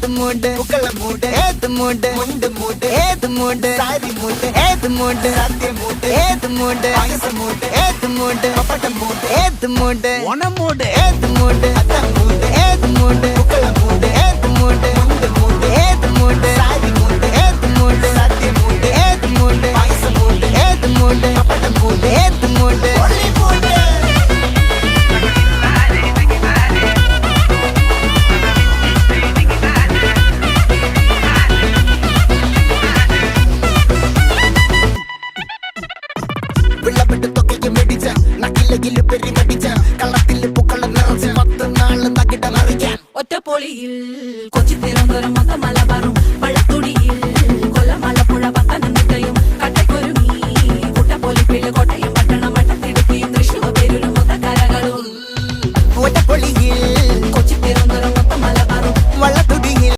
ഏത് മൂട് പുക്കള മൂട് ഏത് മൂട് മുണ്ട് മൂട് ഏത് മൂട് സാരി മൂട് ഏത് മൂട് സത്യ മൂട് ഏത് മൂട് പായസ മൂട് ഏത് മൂട് പപ്പട മൂട് ഏത് മൂട് ഓണം മൂട് ഏത് മൂട് അത്ത മൂട് ഏത് മൂട് പുക്കള മൂട് ഏത് മൂട് മുണ്ട് മൂട് ഏത് മൂട് സാരി മൂട് ഏത് മൂട് സത്യ മൂട് ഏത് മൂട് പായസ മൂട് ഏത് മൂട് പപ്പട മൂട് ഏത് മൂട് ഒറ്റപ്പൊളിയിൽ കൊച്ചി തിരുവനന്തപുരം മൊത്തം മലബാറും